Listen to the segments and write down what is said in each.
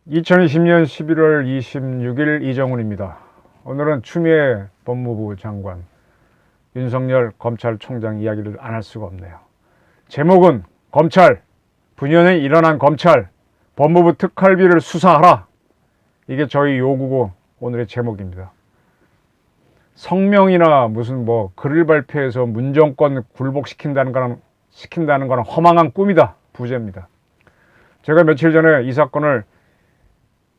2020년 11월 26일 이정훈입니다. 오늘은 추미애 법무부 장관, 윤석열 검찰총장 이야기를 안 할 수가 없네요. 제목은 검찰, 분연에 일어난 검찰, 법무부 특활비를 수사하라. 이게 저희 요구고 오늘의 제목입니다. 성명이나 무슨 글을 발표해서 문정권 굴복시킨다는 거는 허망한 꿈이다. 부재입니다. 제가 며칠 전에 이 사건을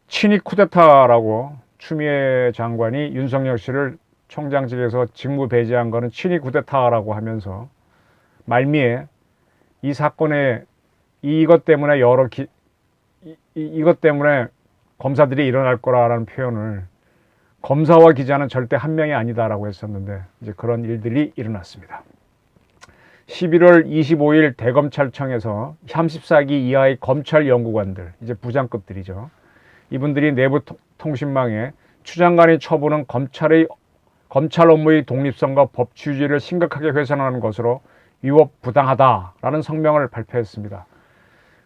친위 쿠데타라고, 추미애 장관이 윤석열 씨를 총장직에서 직무 배제한 거는 친위 쿠데타라고 하면서 말미에 이 사건에 이것 때문에 이것 때문에 검사들이 일어날 거라는 표현을, 검사와 기자는 절대 한 명이 아니다라고 했었는데 이제 그런 일들이 일어났습니다. 11월 25일 대검찰청에서 34기 이하의 검찰 연구관들, 이제 부장급들이죠. 이분들이 내부 통신망에 추 장관이 처분은 검찰 업무의 독립성과 법치주의를 심각하게 훼손하는 것으로 위법부당하다라는 성명을 발표했습니다.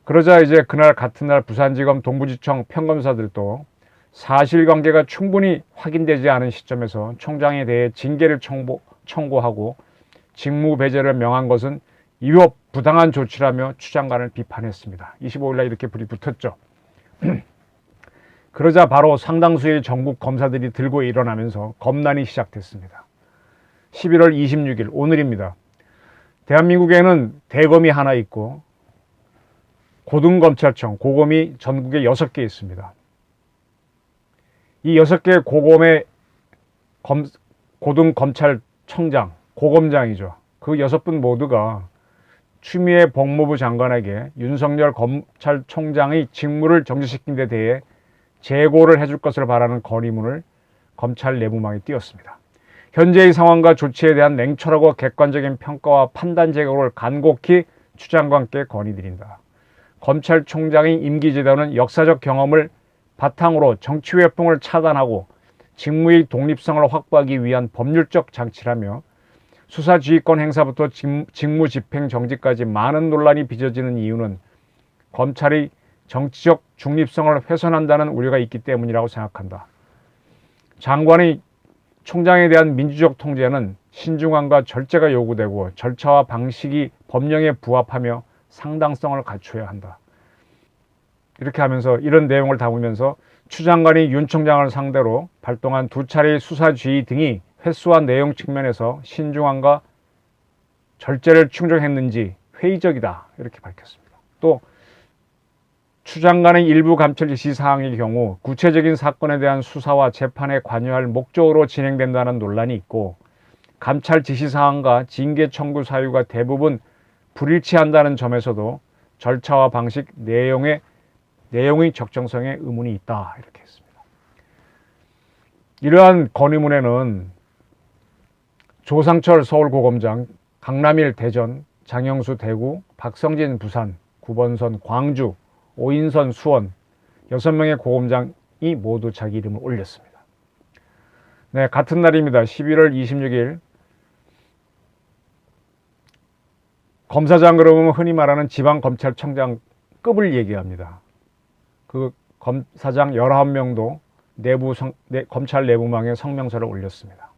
그러자 이제 그날 같은 날 부산지검 동부지청 평검사들도 사실관계가 충분히 확인되지 않은 시점에서 총장에 대해 징계를 청구하고 직무 배제를 명한 것은 위법부당한 조치라며 추 장관을 비판했습니다. 25일 날 이렇게 불이 붙었죠. 그러자 바로 상당수의 전국 검사들이 들고 일어나면서 검난이 시작됐습니다. 11월 26일 오늘입니다. 대한민국에는 대검이 하나 있고 고등검찰청, 고검이 전국에 6개 있습니다. 이 6개 고검의 고등검찰청장, 고검장이죠. 그 6분 모두가 추미애 법무부 장관에게 윤석열 검찰총장의 직무를 정지시킨 데 대해 재고를 해줄 것을 바라는 건의문을 검찰 내부망에 띄웠습니다. 현재의 상황과 조치에 대한 냉철하고 객관적인 평가와 판단 제고를 간곡히 추 장관께 건의드린다. 검찰총장의 임기 제도는 역사적 경험을 바탕으로 정치 회풍을 차단하고 직무의 독립성을 확보하기 위한 법률적 장치라며 수사지휘권 행사부터 직무 집행 정지까지 많은 논란이 빚어지는 이유는 검찰의 정치적 중립성을 훼손한다는 우려가 있기 때문이라고 생각한다. 장관의 총장에 대한 민주적 통제는 신중함과 절제가 요구되고 절차와 방식이 법령에 부합하며 상당성을 갖춰야 한다. 이렇게 하면서 이런 내용을 담으면서 추 장관이 윤 총장을 상대로 발동한 2차례의 수사 지휘 등이 횟수와 내용 측면에서 신중함과 절제를 충족했는지 회의적이다. 이렇게 밝혔습니다. 또 추 장관의 일부 감찰 지시 사항의 경우 구체적인 사건에 대한 수사와 재판에 관여할 목적으로 진행된다는 논란이 있고 감찰 지시 사항과 징계 청구 사유가 대부분 불일치한다는 점에서도 절차와 방식, 내용의 적정성에 의문이 있다. 이렇게 했습니다. 이러한 건의문에는 조상철 서울고검장, 강남일 대전, 장영수 대구, 박성진 부산, 구본선 광주, 오인선 수원 6명의 고검장이 모두 자기 이름을 올렸습니다. 네, 같은 날입니다. 11월 26일 검사장 그러면 흔히 말하는 지방검찰청장급을 얘기합니다. 그 검사장 19명도 검찰 내부망에 성명서를 올렸습니다.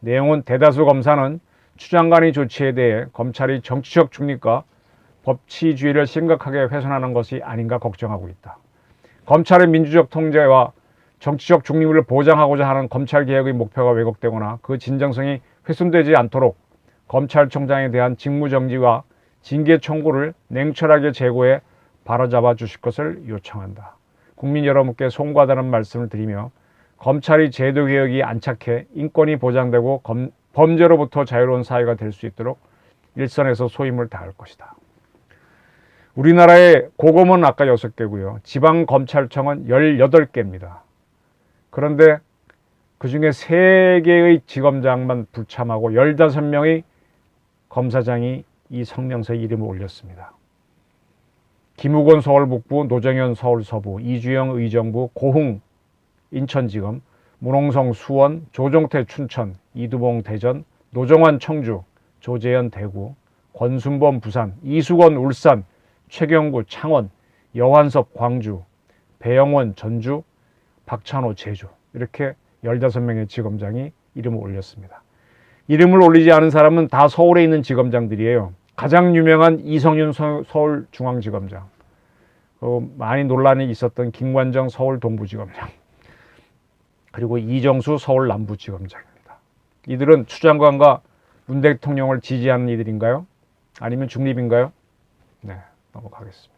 내용은 대다수 검사는 추 장관의 조치에 대해 검찰이 정치적 중립과 법치주의를 심각하게 훼손하는 것이 아닌가 걱정하고 있다. 검찰의 민주적 통제와 정치적 중립을 보장하고자 하는 검찰개혁의 목표가 왜곡되거나 그 진정성이 훼손되지 않도록 검찰총장에 대한 직무정지와 징계 청구를 냉철하게 재고해 바로잡아 주실 것을 요청한다. 국민 여러분께 송구하다는 말씀을 드리며 검찰의 제도개혁이 안착해 인권이 보장되고 범죄로부터 자유로운 사회가 될 수 있도록 일선에서 소임을 다할 것이다. 우리나라의 고검은 아까 6개고요. 지방검찰청은 18개입니다. 그런데 그중에 3개의 지검장만 불참하고 15명의 검사장이 이 성명서에 이름을 올렸습니다. 김우건 서울북부, 노정현 서울서부, 이주영 의정부, 고흥 인천지검, 문홍성 수원, 조종태 춘천, 이두봉 대전, 노정환 청주, 조재현 대구, 권순범 부산, 이수건 울산, 최경구 창원, 여환섭 광주, 배영원 전주, 박찬호 제주 이렇게 15명의 지검장이 이름을 올렸습니다. 이름을 올리지 않은 사람은 다 서울에 있는 지검장들이에요. 가장 유명한 이성윤 서울중앙지검장, 많이 논란이 있었던 김관정 서울 동부지검장, 그리고 이정수 서울 남부지검장입니다. 이들은 추 장관과 문 대통령을 지지하는 이들인가요? 아니면 중립인가요? 네, 넘어가겠습니다.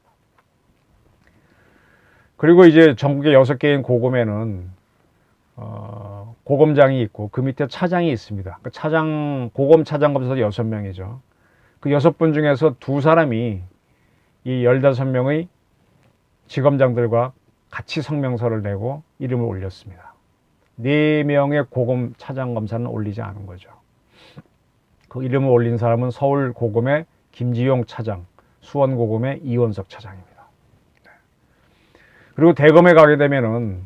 그리고 이제 전국의 6개인 고검에는 고검장이 있고 그 밑에 차장이 있습니다. 그 고검 차장 검사 6명이죠. 그 6분 중에서 2사람이 이 15명의 지검장들과 같이 성명서를 내고 이름을 올렸습니다. 4명의 고검 차장 검사는 올리지 않은 거죠. 그 이름을 올린 사람은 서울 고검의 김지용 차장, 수원 고검의 이원석 차장입니다. 그리고 대검에 가게 되면은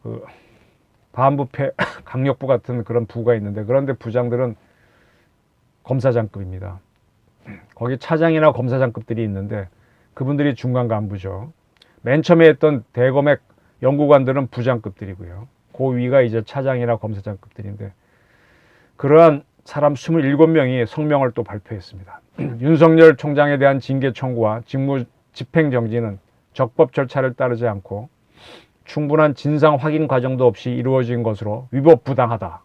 그 반부패 강력부 같은 그런 부가 있는데, 그런데 부장들은 검사장급입니다. 거기 차장이나 검사장급들이 있는데 그분들이 중간 간부죠. 맨 처음에 했던 대검의 연구관들은 부장급들이고요. 그 위가 이제 차장이나 검사장급들인데, 그러한 사람 27명이 성명을 또 발표했습니다. 윤석열 총장에 대한 징계 청구와 직무 집행 정지는 적법 절차를 따르지 않고 충분한 진상 확인 과정도 없이 이루어진 것으로 위법부당하다.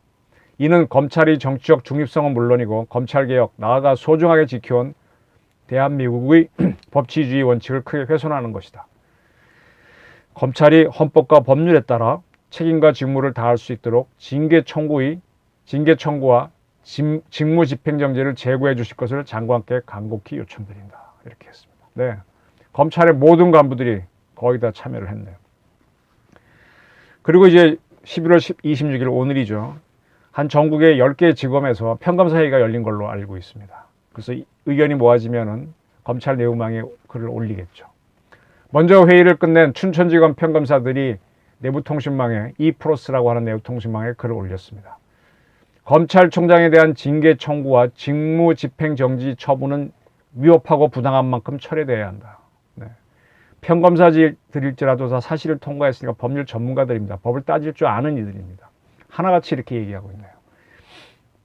이는 검찰이 정치적 중립성은 물론이고 검찰개혁, 나아가 소중하게 지켜온 대한민국의 법치주의 원칙을 크게 훼손하는 것이다. 검찰이 헌법과 법률에 따라 책임과 직무를 다할 수 있도록 징계 청구와 직무 집행정지를 제고해 주실 것을 장관께 간곡히 요청드린다. 이렇게 했습니다. 네, 검찰의 모든 간부들이 거의 다 참여를 했네요. 그리고 이제 11월 26일 오늘이죠. 한 전국의 10개 지검에서 평검사회의가 열린 걸로 알고 있습니다. 그래서 의견이 모아지면은 검찰 내부망에 글을 올리겠죠. 먼저 회의를 끝낸 춘천지검 평검사들이 내부통신망에 e프로스라고 하는 내부통신망에 글을 올렸습니다. 검찰총장에 대한 징계 청구와 직무 집행 정지 처분은 위법하고 부당한 만큼 철회돼야 한다. 네. 평검사들일지라도 다 사실을 통과했으니까 법률 전문가들입니다. 법을 따질 줄 아는 이들입니다. 하나같이 이렇게 얘기하고 있네요.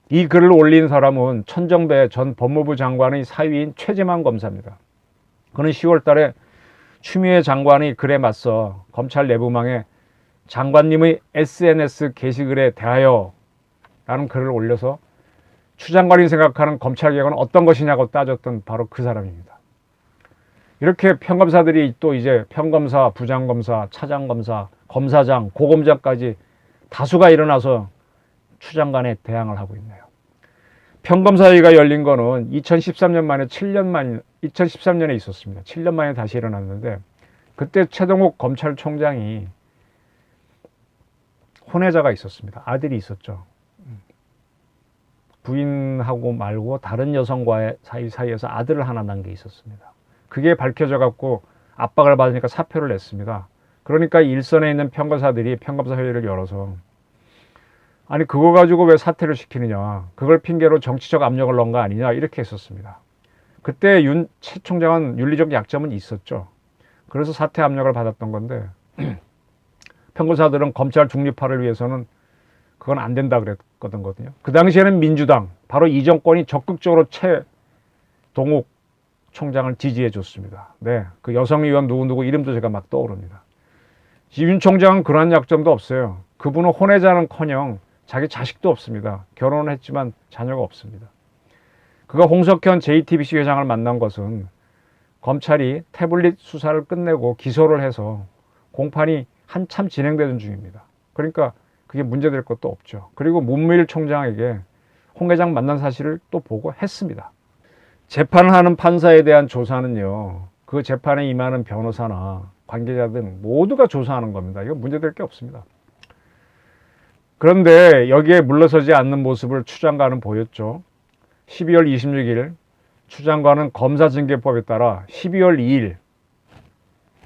이 글을 올린 사람은 천정배 전 법무부 장관의 사위인 최재만 검사입니다. 그는 10월 달에 추미애 장관이 글에 맞서 검찰 내부망에 장관님의 SNS 게시글에 대하여 라는 글을 올려서 추 장관이 생각하는 검찰개혁은 어떤 것이냐고 따졌던 바로 그 사람입니다. 이렇게 평검사들이 또 이제 평검사, 부장검사, 차장검사, 검사장, 고검장까지 다수가 일어나서 추 장관에 대항을 하고 있네요. 평검사회의가 열린 거는 2013년 만에 2013년에 있었습니다. 7년 만에 다시 일어났는데, 그때 최동욱 검찰총장이 혼외자가 있었습니다. 아들이 있었죠. 부인하고 말고 다른 여성과의 사이에서 아들을 하나 낳은 게 있었습니다. 그게 밝혀져 갖고 압박을 받으니까 사표를 냈습니다. 그러니까 일선에 있는 평검사들이 평검사 회의를 열어서, 아니 그거 가지고 왜 사퇴를 시키느냐, 그걸 핑계로 정치적 압력을 넣은 거 아니냐, 이렇게 했었습니다. 그때 최 총장은 윤리적 약점은 있었죠. 그래서 사퇴 압력을 받았던 건데 평검사들은 검찰 중립화를 위해서는 그건 안 된다 그랬거든요. 그 당시에는 민주당, 바로 이 정권이 적극적으로 최동욱 총장을 지지해 줬습니다. 네, 그 여성 의원 누구 이름도 제가 막 떠오릅니다. 윤 총장은 그러한 약점도 없어요. 그분은 혼외자는커녕 자기 자식도 없습니다. 결혼을 했지만 자녀가 없습니다. 그가 홍석현 JTBC 회장을 만난 것은 검찰이 태블릿 수사를 끝내고 기소를 해서 공판이 한참 진행되는 중입니다. 그러니까 그게 문제될 것도 없죠. 그리고 문무일 총장에게 홍 회장 만난 사실을 또 보고했습니다. 재판을 하는 판사에 대한 조사는요, 그 재판에 임하는 변호사나 관계자들 모두가 조사하는 겁니다. 이거 문제될 게 없습니다. 그런데 여기에 물러서지 않는 모습을 추 장관은 보였죠. 12월 26일 추 장관은 검사징계법에 따라 12월 2일,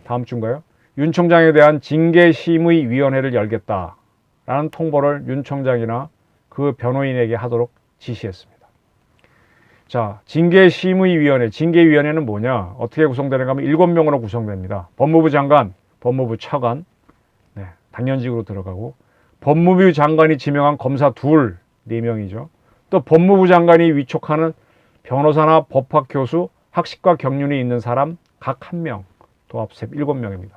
다음 주인가요? 윤 총장에 대한 징계심의위원회를 열겠다라는 통보를 윤 총장이나 그 변호인에게 하도록 지시했습니다. 자, 징계심의위원회, 징계위원회는 뭐냐? 어떻게 구성되는가 하면 7명으로 구성됩니다. 법무부 장관, 법무부 차관, 네, 당연직으로 들어가고, 법무부 장관이 지명한 검사 4명이죠. 또 법무부 장관이 위촉하는 변호사나 법학 교수, 학식과 경륜이 있는 사람 각 1명, 도합 7명입니다.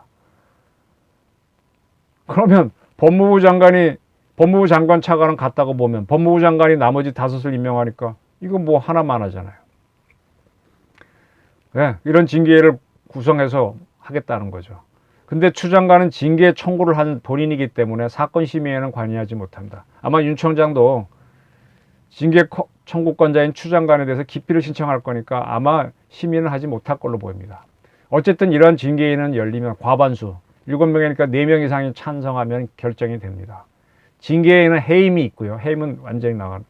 그러면 법무부 장관 차관은 같다고 보면 법무부 장관이 나머지 5을 임명하니까 이거 뭐 하나만 하잖아요. 네, 이런 징계를 구성해서 하겠다는 거죠. 근데 추 장관은 징계 청구를 한 본인이기 때문에 사건 심의에는 관여하지 못합니다. 아마 윤 총장도 징계 청구권자인 추 장관에 대해서 기피를 신청할 거니까 아마 심의는 하지 못할 걸로 보입니다. 어쨌든 이러한 징계위는 열리면 과반수, 7명이니까 4명 이상이 찬성하면 결정이 됩니다. 징계에는 해임이 있고요. 해임은 완전히 나가는.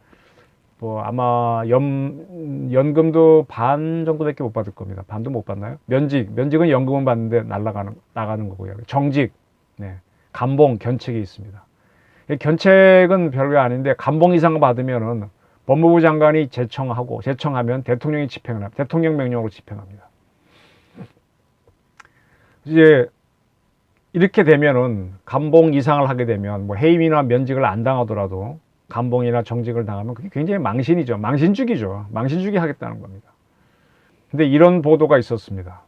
뭐 아마 연금도 반 정도밖에 못 받을 겁니다. 반도 못 받나요? 면직은 연금은 받는데 나가는 거고요. 정직, 네, 감봉, 견책이 있습니다. 견책은 별거 아닌데 감봉 이상 받으면은 법무부 장관이 제청하면 대통령이 대통령 명령으로 집행합니다. 이제 이렇게 되면은 감봉 이상을 하게 되면 뭐 해임이나 면직을 안 당하더라도 감봉이나 정직을 당하면 그게 굉장히 망신이죠. 망신주기죠. 망신주기 하겠다는 겁니다. 근데 이런 보도가 있었습니다.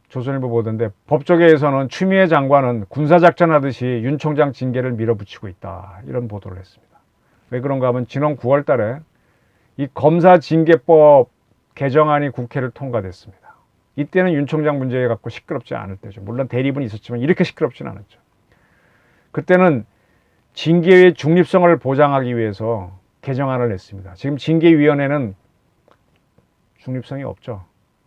조선일보 보도인데 법조계에서는 추미애 장관은 군사작전 하듯이 윤 총장 징계를 밀어붙이고 있다. 이런 보도를 했습니다. 왜 그런가 하면 지난 9월 달에 이 검사징계법 개정안이 국회를 통과됐습니다. 이때는 윤 총장 문제 갖고 시끄럽지 않을 때죠. 물론 대립은 있었지만 이렇게 시끄럽지는 않았죠. 그때는 징계의 중립성을 보장하기 위해서 개정안을 냈습니다. 지금 징계위원회는 중립성이 없죠.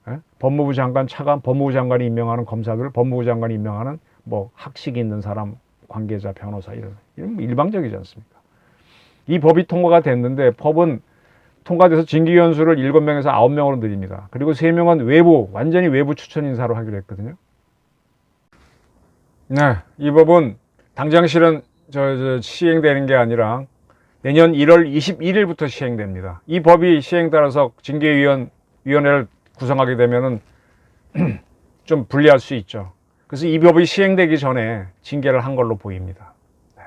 예? 법무부 장관 차관, 법무부 장관이 임명하는 검사들, 법무부 장관이 임명하는 뭐 학식이 있는 사람, 관계자, 변호사 이런 일방적이지 않습니까? 이 법이 통과가 됐는데 법은 통과돼서 징계위원 수를 7명에서 9명으로 늘립니다. 그리고 3명은 완전히 외부 추천 인사로 하기로 했거든요. 네, 이 법은 당장 실은 시행되는 게 아니라 내년 1월 21일부터 시행됩니다. 이 법이 시행 따라서 징계위원회를 구성하게 되면은 좀 불리할 수 있죠. 그래서 이 법이 시행되기 전에 징계를 한 걸로 보입니다. 네.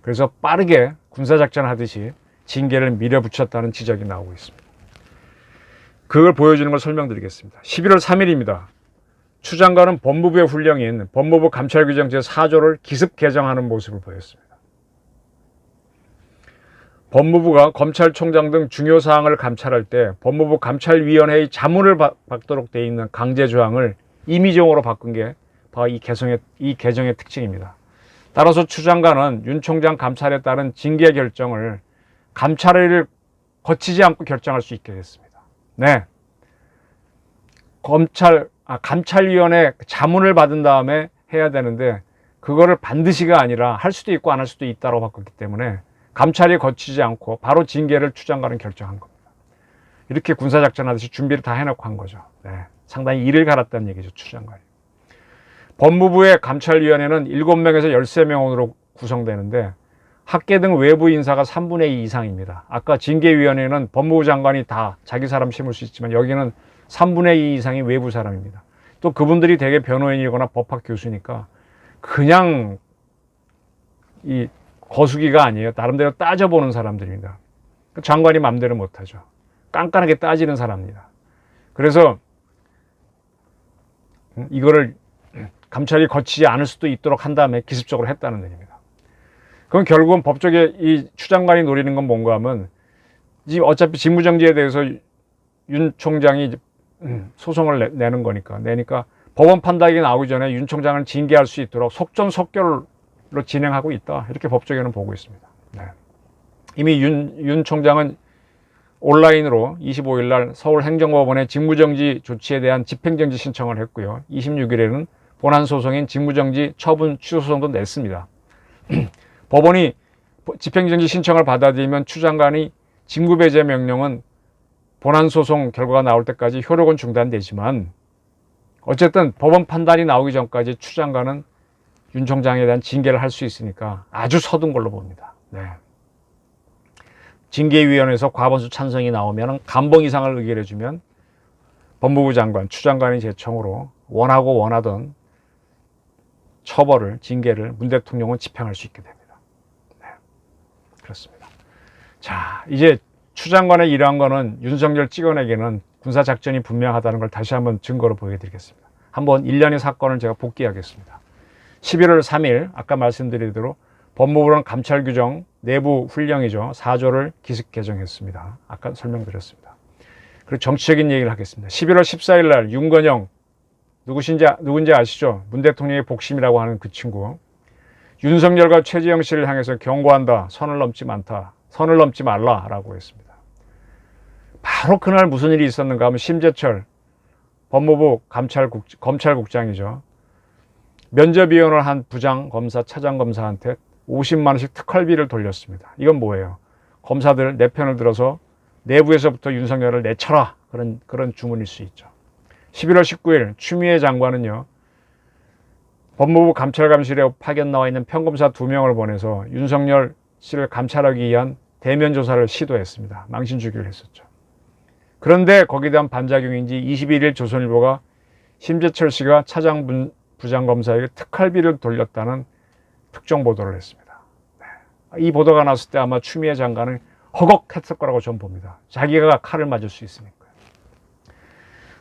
그래서 빠르게 군사작전 하듯이 징계를 밀어붙였다는 지적이 나오고 있습니다. 그걸 보여주는 걸 설명드리겠습니다. 11월 3일입니다. 추 장관은 법무부의 훈령인 법무부 감찰규정 제4조를 기습 개정하는 모습을 보였습니다. 법무부가 검찰총장 등 중요 사항을 감찰할 때 법무부 감찰위원회의 자문을 받도록 되어 있는 강제조항을 임의정으로 바꾼 게 바로 이 개정의 특징입니다. 따라서 추 장관은 윤 총장 감찰에 따른 징계 결정을 감찰을 거치지 않고 결정할 수 있게 됐습니다. 네. 감찰위원회 자문을 받은 다음에 해야 되는데 그거를 반드시가 아니라 할 수도 있고 안 할 수도 있다고 바꿨기 때문에 감찰이 거치지 않고 바로 징계를 추 장관은 결정한 겁니다. 이렇게 군사작전 하듯이 준비를 다 해놓고 한 거죠. 네. 상당히 일을 갈았다는 얘기죠, 추 장관이. 법무부의 감찰위원회는 7명에서 13명으로 구성되는데 학계 등 외부 인사가 3분의 2 이상입니다. 아까 징계위원회는 법무부 장관이 다 자기 사람 심을 수 있지만 여기는 3분의 2 이상이 외부 사람입니다. 또 그분들이 대개 변호인이거나 법학 교수니까 그냥 이 거수기가 아니에요. 나름대로 따져보는 사람들입니다. 장관이 마음대로 못하죠. 깐깐하게 따지는 사람입니다. 그래서 이거를 감찰이 거치지 않을 수도 있도록 한 다음에 기습적으로 했다는 얘기입니다. 그럼 결국은 법조계 이 추 장관이 노리는 건 뭔가 하면 지금 어차피 직무정지에 대해서 윤 총장이 소송을 내는 거니까 법원 판단이 나오기 전에 윤 총장을 징계할 수 있도록 속전속결로 진행하고 있다. 이렇게 법조계는 보고 있습니다. 네. 이미 윤 총장은 온라인으로 25일 날 서울행정법원에 직무정지 조치에 대한 집행정지 신청을 했고요. 26일에는 본안소송인 직무정지 처분 취소소송도 냈습니다. 법원이 집행정지 신청을 받아들이면 추 장관이 직무배제 명령은 본안소송 결과가 나올 때까지 효력은 중단되지만 어쨌든 법원 판단이 나오기 전까지 추 장관은 윤 총장에 대한 징계를 할 수 있으니까 아주 서둔 걸로 봅니다. 네. 징계위원회에서 과반수 찬성이 나오면 감봉 이상을 의결해주면 법무부 장관, 추 장관이 제청으로 원하던 처벌을, 징계를 문 대통령은 집행할 수 있게 됩니다. 네, 그렇습니다. 자, 이제 추 장관의 이러한 거는 윤석열 찍어내기는 군사작전이 분명하다는 걸 다시 한번 증거로 보여드리겠습니다. 한번 일련의 사건을 제가 복귀하겠습니다. 11월 3일 아까 말씀드린 대로 법무부는 감찰 규정 내부 훈령이죠. 4조를 기습 개정했습니다. 아까 설명드렸습니다. 그리고 정치적인 얘기를 하겠습니다. 11월 14일 날 윤건영 누군지 아시죠? 문 대통령의 복심이라고 하는 그 친구. 윤석열과 최재형 씨를 향해서 경고한다. 선을 넘지 말라라고 했습니다. 바로 그날 무슨 일이 있었는가 하면 심재철 법무부 검찰국장이죠. 면접위원을 한 부장검사, 차장검사한테 50만 원씩 특활비를 돌렸습니다. 이건 뭐예요? 검사들 내 편을 들어서 내부에서부터 윤석열을 내쳐라. 그런 주문일 수 있죠. 11월 19일 추미애 장관은요. 법무부 감찰감실에 파견 나와 있는 평검사 2명을 보내서 윤석열 씨를 감찰하기 위한 대면 조사를 시도했습니다. 망신주기를 했었죠. 그런데 거기에 대한 반작용인지 21일 조선일보가 심재철 씨가 차장 부장검사에게 특활비를 돌렸다는 특종 보도를 했습니다. 이 보도가 났을 때 아마 추미애 장관은 허걱했을 거라고 저는 봅니다. 자기가 칼을 맞을 수 있으니까.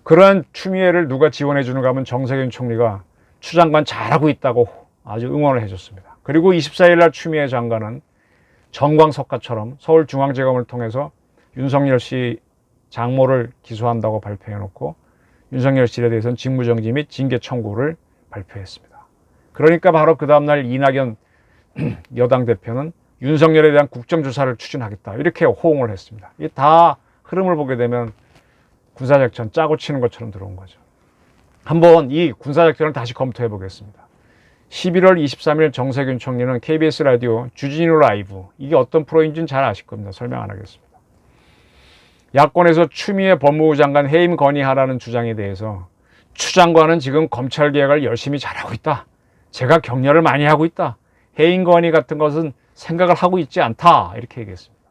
그러한 추미애를 누가 지원해 주는가 하면 정세균 총리가 추 장관 잘하고 있다고 아주 응원을 해줬습니다. 그리고 24일 날 추미애 장관은 정광석가처럼 서울중앙지검을 통해서 윤석열 씨 장모를 기소한다고 발표해놓고 윤석열 씨에 대해서는 직무정지 및 징계 청구를 발표했습니다. 그러니까 바로 그 다음날 이낙연 여당 대표는 윤석열에 대한 국정조사를 추진하겠다 이렇게 호응을 했습니다. 이게 다 흐름을 보게 되면 군사작전 짜고 치는 것처럼 들어온 거죠. 한번 이 군사작전을 다시 검토해 보겠습니다. 11월 23일 정세균 총리는 KBS 라디오 주진우 라이브, 이게 어떤 프로인지는 잘 아실 겁니다. 설명 안 하겠습니다. 야권에서 추미애 법무부 장관 해임 건의하라는 주장에 대해서 추 장관은 지금 검찰개혁을 열심히 잘하고 있다. 제가 격려를 많이 하고 있다. 해임 건의 같은 것은 생각을 하고 있지 않다. 이렇게 얘기했습니다.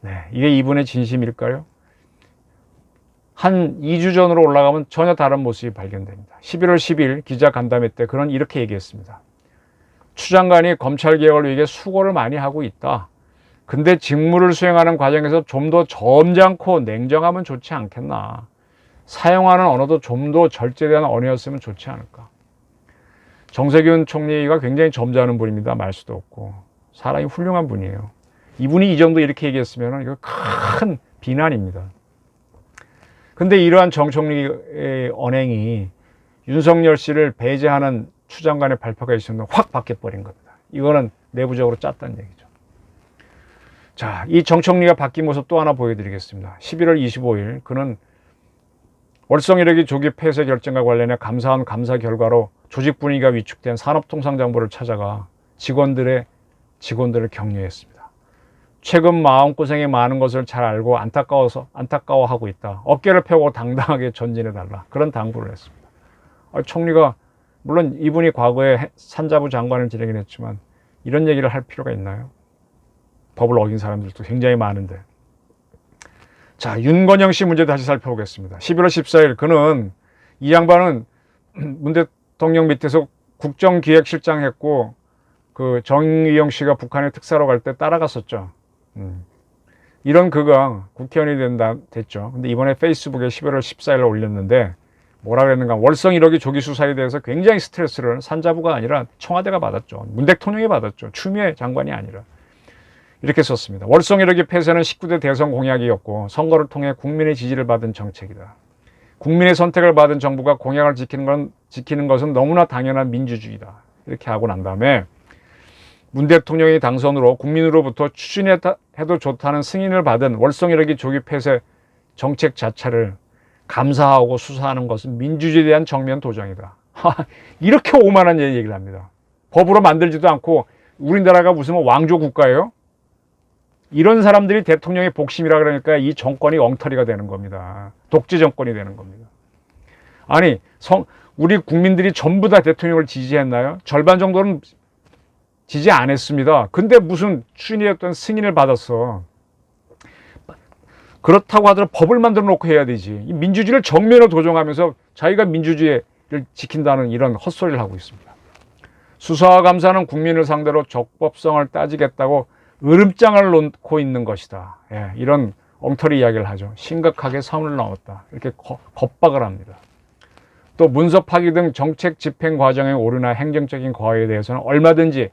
네, 이게 이분의 진심일까요? 한 2주 전으로 올라가면 전혀 다른 모습이 발견됩니다. 11월 10일 기자간담회 때 그는 이렇게 얘기했습니다. 추 장관이 검찰개혁을 위해 수고를 많이 하고 있다. 근데 직무를 수행하는 과정에서 좀 더 점잖고 냉정하면 좋지 않겠나. 사용하는 언어도 좀 더 절제된 언어였으면 좋지 않을까. 정세균 총리가 굉장히 점잖은 분입니다. 말수도 없고. 사람이 훌륭한 분이에요. 이분이 이 정도 이렇게 얘기했으면 이거 큰 비난입니다. 근데 이러한 정 총리의 언행이 윤석열 씨를 배제하는 추 장관의 발표가 있었는데 확 바뀌어버린 겁니다. 이거는 내부적으로 짰다는 얘기죠. 자, 이 정 총리가 바뀐 모습 또 하나 보여드리겠습니다. 11월 25일 그는 월성이러기 조기 폐쇄 결정과 관련해 감사한 감사 결과로 조직 분위기가 위축된 산업통상자본부를 찾아가 직원들을 격려했습니다. 최근 마음고생이 많은 것을 잘 알고 안타까워하고 있다. 어깨를 펴고 당당하게 전진해달라. 그런 당부를 했습니다. 총리가 물론 이분이 과거에 산자부 장관을 지내긴 했지만 이런 얘기를 할 필요가 있나요? 법을 어긴 사람들도 굉장히 많은데. 자, 윤건영 씨 문제 다시 살펴보겠습니다. 11월 14일 그는 이 양반은 문 대통령 밑에서 국정기획실장 했고 그 정의용 씨가 북한에 특사로 갈 때 따라갔었죠. 이런 그가 국회의원이 됐죠. 근데 이번에 페이스북에 11월 14일에 올렸는데 뭐라 그랬는가. 월성 1호기 조기 수사에 대해서 굉장히 스트레스를 산자부가 아니라 청와대가 받았죠. 문 대통령이 받았죠. 추미애 장관이 아니라. 이렇게 썼습니다. 월성 1호기 폐쇄는 19대 대선 공약이었고 선거를 통해 국민의 지지를 받은 정책이다. 국민의 선택을 받은 정부가 공약을 지키는 것은 너무나 당연한 민주주의다. 이렇게 하고 난 다음에 문 대통령이 당선으로 국민으로부터 추진해도 좋다는 승인을 받은 월성 1호기 조기 폐쇄 정책 자체를 감사하고 수사하는 것은 민주주의에 대한 정면 도전이다. 이렇게 오만한 얘기를 합니다. 법으로 만들지도 않고 우리나라가 무슨 왕조 국가예요? 이런 사람들이 대통령의 복심이라 그러니까 이 정권이 엉터리가 되는 겁니다. 독재 정권이 되는 겁니다. 아니, 우리 국민들이 전부 다 대통령을 지지했나요? 절반 정도는 지지 안 했습니다. 근데 무슨 추진이었던 승인을 받았어. 그렇다고 하더라도 법을 만들어 놓고 해야 되지. 이 민주주의를 정면으로 도정하면서 자기가 민주주의를 지킨다는 이런 헛소리를 하고 있습니다. 수사와 감사는 국민을 상대로 적법성을 따지겠다고 으름장을 놓고 있는 것이다. 예, 이런 엉터리 이야기를 하죠. 심각하게 선을 넘었다. 이렇게 겁박을 합니다. 또 문서 파기 등 정책 집행 과정의 오류나 행정적인 과오에 대해서는 얼마든지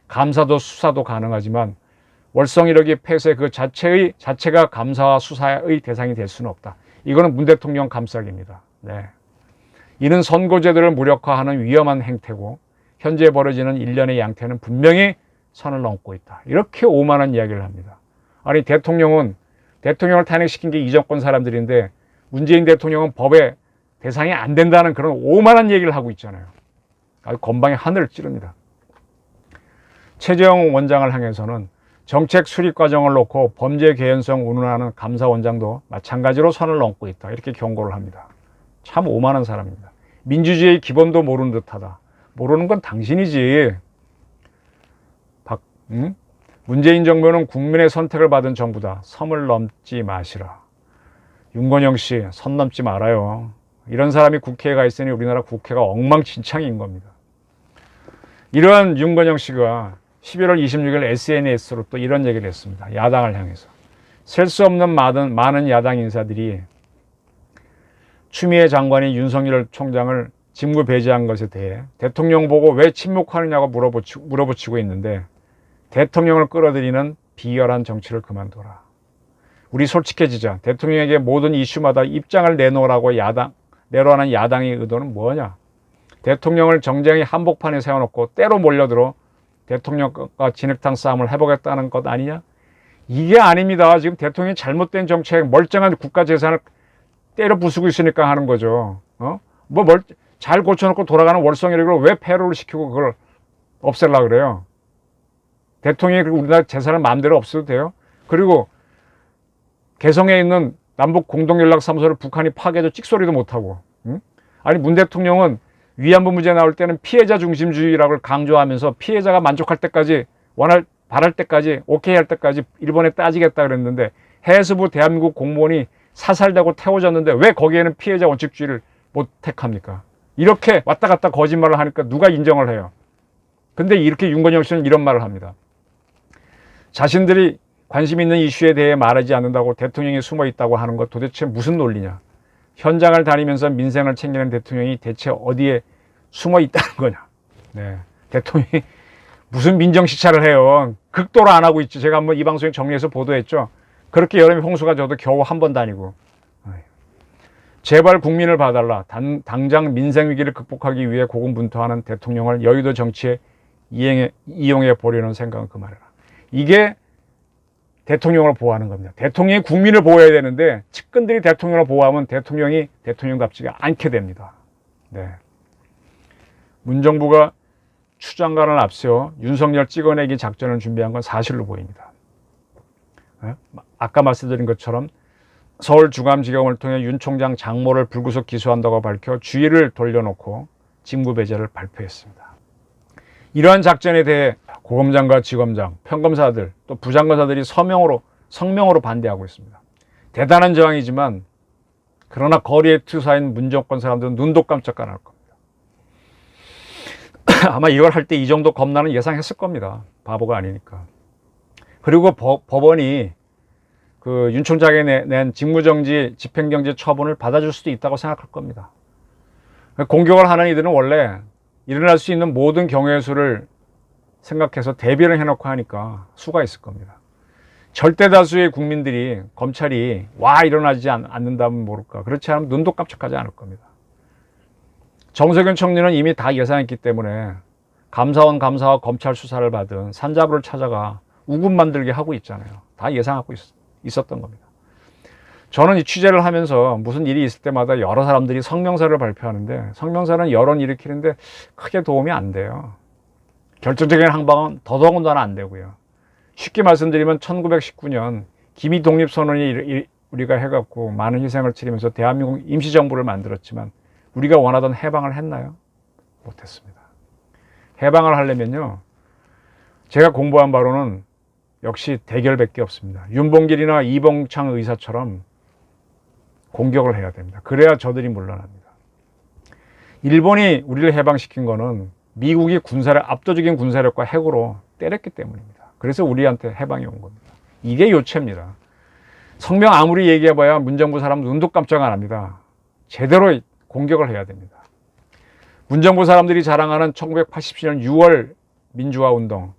감사도 수사도 가능하지만 월성 1호기 폐쇄 그 자체가 감사와 수사의 대상이 될 수는 없다. 이거는 문 대통령 감싸기입니다. 네. 이는 선거제도를 무력화하는 위험한 행태고 현재 벌어지는 일련의 양태는 분명히 선을 넘고 있다. 이렇게 오만한 이야기를 합니다. 아니 대통령을 탄핵시킨 게 이 정권 사람들인데 문재인 대통령은 법의 대상이 안 된다는 그런 오만한 얘기를 하고 있잖아요. 아주 건방에 하늘을 찌릅니다. 최재형 원장을 향해서는 정책 수립 과정을 놓고 범죄 개연성 운운하는 감사원장도 마찬가지로 선을 넘고 있다. 이렇게 경고를 합니다. 참 오만한 사람입니다. 민주주의의 기본도 모르는 듯하다. 모르는 건 당신이지. 문재인 정부는 국민의 선택을 받은 정부다. 선을 넘지 마시라. 윤건영 씨, 선 넘지 말아요. 이런 사람이 국회에 가 있으니 우리나라 국회가 엉망진창인 겁니다. 이러한 윤건영 씨가 11월 26일 SNS로 또 이런 얘기를 했습니다. 야당을 향해서. 셀 수 없는 많은 야당 인사들이 추미애 장관이 윤석열 총장을 직무 배제한 것에 대해 대통령 보고 왜 침묵하느냐고 물어붙이고 있는데 대통령을 끌어들이는 비열한 정치를 그만둬라. 우리 솔직해지자. 대통령에게 모든 이슈마다 입장을 내놓으라는 야당의 의도는 뭐냐? 대통령을 정쟁의 한복판에 세워놓고 때로 몰려들어 대통령과 진흙탕 싸움을 해보겠다는 것 아니냐? 이게 아닙니다. 지금 대통령이 잘못된 정책, 멀쩡한 국가 재산을 때려 부수고 있으니까 하는 거죠. 잘 고쳐놓고 돌아가는 월성 1호기를 왜 폐로를 시키고 그걸 없애려고 그래요? 대통령이 우리나라 재산을 마음대로 없애도 돼요? 그리고 개성에 있는 남북 공동연락사무소를 북한이 파괴해도 찍소리도 못하고. 아니 문 대통령은 위안부 문제 나올 때는 피해자 중심주의라고 강조하면서 피해자가 만족할 때까지 바랄 때까지 오케이 할 때까지 일본에 따지겠다 그랬는데 해수부 대한민국 공무원이 사살되고 태워졌는데 왜 거기에는 피해자 원칙주의를 못 택합니까? 이렇게 왔다 갔다 거짓말을 하니까 누가 인정을 해요? 근데 이렇게 윤건영 씨는 이런 말을 합니다. 자신들이 관심 있는 이슈에 대해 말하지 않는다고 대통령이 숨어 있다고 하는 것 도대체 무슨 논리냐? 현장을 다니면서 민생을 챙기는 대통령이 대체 어디에 숨어 있다는 거냐? 네, 대통령이 무슨 민정시찰을 해요? 극도로 안 하고 있지. 제가 한번 이 방송에 정리해서 보도했죠. 그렇게 여름에 홍수가 져도 겨우 한 번 다니고. 제발 국민을 봐달라. 당장 민생 위기를 극복하기 위해 고군분투하는 대통령을 여의도 정치에 이용해 보려는 생각은 그만해라. 이게 대통령을 보호하는 겁니다. 대통령이 국민을 보호해야 되는데 측근들이 대통령을 보호하면 대통령이 대통령답지가 않게 됩니다. 네. 문정부가 추 장관을 앞세워 윤석열 찍어내기 작전을 준비한 건 사실로 보입니다. 아까 말씀드린 것처럼 서울중앙지검을 통해 윤 총장 장모를 불구속 기소한다고 밝혀 주의를 돌려놓고 직무배제를 발표했습니다. 이러한 작전에 대해 고검장과 지검장, 평검사들, 또 부장검사들이 성명으로 반대하고 있습니다. 대단한 저항이지만 그러나 거리에 투사인 문정권 사람들은 눈도 깜짝 안 할 겁니다. 아마 이걸 할 때 이 정도 겁나는 예상했을 겁니다. 바보가 아니니까. 그리고 법원이 그 윤 총장이 낸 직무정지, 집행정지 처분을 받아줄 수도 있다고 생각할 겁니다. 공격을 하는 이들은 원래 일어날 수 있는 모든 경우의 수를 생각해서 대비를 해놓고 하니까 수가 있을 겁니다. 절대 다수의 국민들이 검찰이 일어나지 않는다면 모를까. 그렇지 않으면 눈도 깜짝하지 않을 겁니다. 정세균 총리는 이미 다 예상했기 때문에 감사와 검찰 수사를 받은 산자부를 찾아가 우군 만들게 하고 있잖아요. 다 예상하고 있었던 겁니다. 저는 이 취재를 하면서 무슨 일이 있을 때마다 여러 사람들이 성명서를 발표하는데 성명서는 여론 일으키는데 크게 도움이 안 돼요. 결정적인 항방은 더더군다나 안 되고요. 쉽게 말씀드리면 1919년 기미 독립선언이 우리가 해갖고 많은 희생을 치르면서 대한민국 임시정부를 만들었지만 우리가 원하던 해방을 했나요? 못했습니다. 해방을 하려면요. 제가 공부한 바로는 역시 대결밖에 없습니다. 윤봉길이나 이봉창 의사처럼 공격을 해야 됩니다. 그래야 저들이 물러납니다. 일본이 우리를 해방시킨 거는 미국이 압도적인 군사력과 핵으로 때렸기 때문입니다. 그래서 우리한테 해방이 온 겁니다. 이게 요체입니다. 성명 아무리 얘기해봐야 문정부 사람은 눈도 깜짝 안 합니다. 제대로 공격을 해야 됩니다. 문정부 사람들이 자랑하는 1987년 6월 민주화 운동,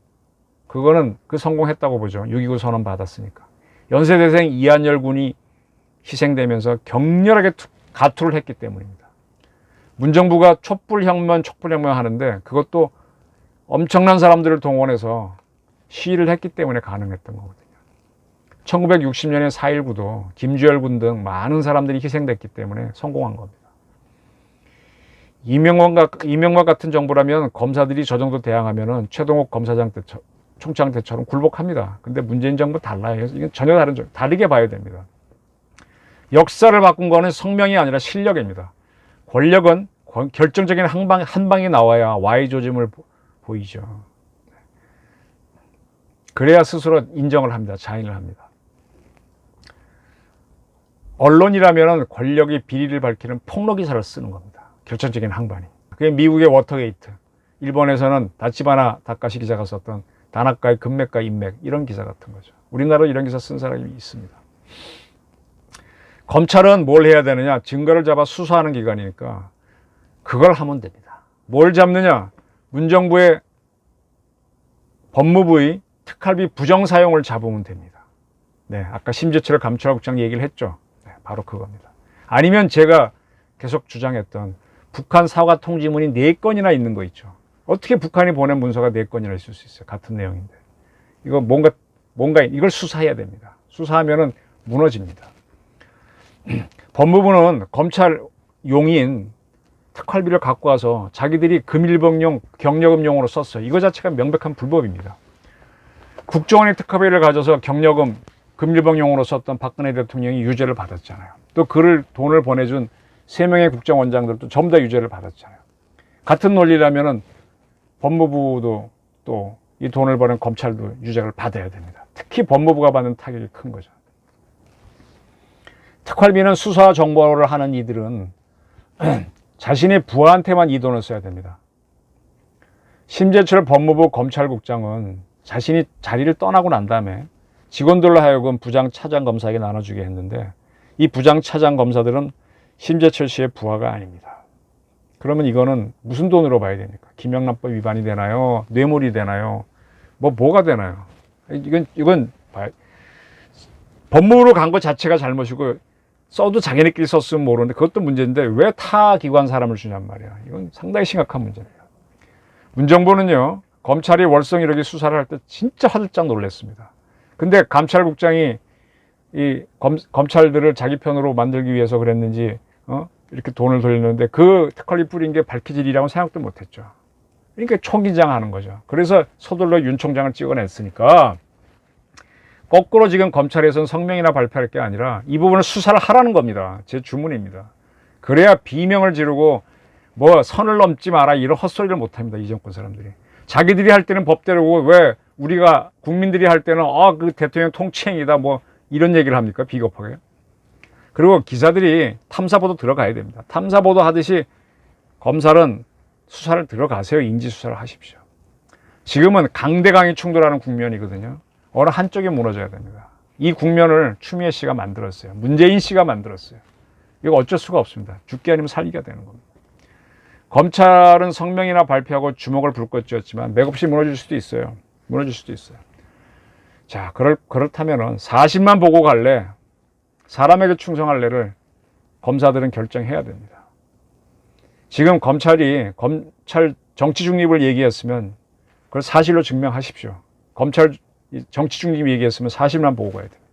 그거는 성공했다고 보죠. 6.29 선언 받았으니까. 연세대생 이한열 군이 희생되면서 격렬하게 가투를 했기 때문입니다. 문정부가 촛불혁명 하는데 그것도 엄청난 사람들을 동원해서 시위를 했기 때문에 가능했던 거거든요. 1960년에 4.19도 김주열 군 등 많은 사람들이 희생됐기 때문에 성공한 겁니다. 이명박 같은 정부라면 검사들이 저 정도 대항하면은 최동욱 검사장 총장 때처럼 굴복합니다. 근데 문재인 정부 달라요. 이건 전혀 다르게 봐야 됩니다. 역사를 바꾼 거는 성명이 아니라 실력입니다. 권력은 결정적인 한 방이 나와야 Y조짐을 보이죠. 그래야 스스로 인정을 합니다. 자인을 합니다. 언론이라면 권력의 비리를 밝히는 폭로 기사를 쓰는 겁니다. 결정적인 항반이. 그게 미국의 워터게이트, 일본에서는 다치바나 다카시 기자가 썼던 다나카의 금맥과 인맥, 이런 기사 같은 거죠. 우리나라도 이런 기사 쓴 사람이 있습니다. 검찰은 뭘 해야 되느냐? 증거를 잡아 수사하는 기관이니까 그걸 하면 됩니다. 뭘 잡느냐? 문정부의 법무부의 특활비 부정사용을 잡으면 됩니다. 네, 아까 심재철 감찰국장 얘기를 했죠. 네, 바로 그겁니다. 아니면 제가 계속 주장했던 북한 사과 통지문이 4건이나 있는 거 있죠. 어떻게 북한이 보낸 문서가 4건이나 있을 수 있어요? 같은 내용인데. 이거 뭔가 이걸 수사해야 됩니다. 수사하면은 무너집니다. 법무부는 검찰 용인 특활비를 갖고 와서 자기들이 금일봉용 경력금용으로 썼어요. 이거 자체가 명백한 불법입니다. 국정원의 특활비를 가져서 경력금 금일봉용으로 썼던 박근혜 대통령이 유죄를 받았잖아요. 또 돈을 보내준 3명의 국정원장들도 전부 다 유죄를 받았잖아요. 같은 논리라면은 법무부도 또 이 돈을 버는 검찰도 유죄를 받아야 됩니다. 특히 법무부가 받는 타격이 큰 거죠. 특활비는 수사 정보를 하는 이들은 자신의 부하한테만 이 돈을 써야 됩니다. 심재철 법무부 검찰국장은 자신이 자리를 떠나고 난 다음에 직원들로 하여금 부장 차장 검사에게 나눠주게 했는데 이 부장 차장 검사들은 심재철 씨의 부하가 아닙니다. 그러면 이거는 무슨 돈으로 봐야 됩니까? 김영란법 위반이 되나요? 뇌물이 되나요? 뭐가 되나요? 이건 법무부로 간 것 자체가 잘못이고 써도 자기네끼리 썼으면 모르는데 그것도 문제인데 왜 타 기관 사람을 주냔 말이야. 이건 상당히 심각한 문제예요. 문정부는요, 검찰이 월성 1호기 수사를 할 때 진짜 화들짝 놀랐습니다. 근데 감찰국장이 이 검찰들을 자기 편으로 만들기 위해서 그랬는지 이렇게 돈을 돌렸는데 그 특활비 뿌린 게 밝혀지리라고 생각도 못했죠. 그러니까 총기장하는 거죠. 그래서 서둘러 윤 총장을 찍어냈으니까 거꾸로 지금 검찰에서는 성명이나 발표할 게 아니라 이 부분을 수사를 하라는 겁니다. 제 주문입니다. 그래야 비명을 지르고 선을 넘지 마라 이런 헛소리를 못합니다. 이 정권 사람들이. 자기들이 할 때는 법대로고 왜 우리가 국민들이 할 때는 그 대통령 통치행위다 이런 얘기를 합니까? 비겁하게. 그리고 기자들이 탐사보도 들어가야 됩니다. 탐사보도 하듯이 검찰은 수사를 들어가세요. 인지수사를 하십시오. 지금은 강대강이 충돌하는 국면이거든요. 어느 한쪽이 무너져야 됩니다. 이 국면을 추미애 씨가 만들었어요. 문재인 씨가 만들었어요. 이거 어쩔 수가 없습니다. 죽기 아니면 살기가 되는 겁니다. 검찰은 성명이나 발표하고 주먹을 불꽃쥐었지만 맥없이 무너질 수도 있어요. 무너질 수도 있어요. 자, 그렇다면은 사실만 보고 갈래? 사람에게 충성할래를 검사들은 결정해야 됩니다. 지금 검찰이 검찰 정치 중립을 얘기했으면 그걸 사실로 증명하십시오. 검찰 정치 중립 얘기했으면 사실만 보고 가야 됩니다.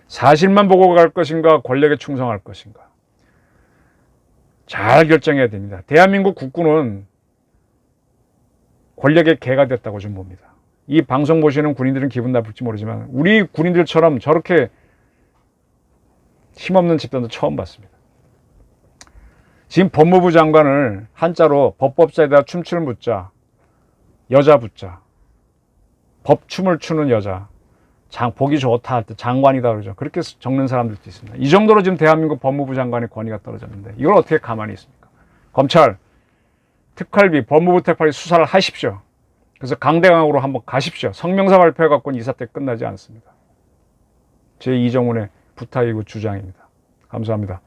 사실만 보고 갈 것인가, 권력에 충성할 것인가. 잘 결정해야 됩니다. 대한민국 국군은 권력의 개가 됐다고 좀 봅니다. 이 방송 보시는 군인들은 기분 나쁠지 모르지만 우리 군인들처럼 저렇게 힘없는 집단도 처음 봤습니다. 지금 법무부 장관을 한자로 법법자에다 춤추는 부자, 여자 부자, 법춤을 추는 여자, 보기 좋다 할 때 장관이다 그러죠. 그렇게 적는 사람들도 있습니다. 이 정도로 지금 대한민국 법무부 장관의 권위가 떨어졌는데 이걸 어떻게 가만히 있습니까? 검찰 특활비, 법무부 특활비 수사를 하십시오. 그래서 강대강으로 한번 가십시오. 성명서 발표해갖고는 이 사태 끝나지 않습니다. 제 이정훈의 부탁이고 주장입니다. 감사합니다.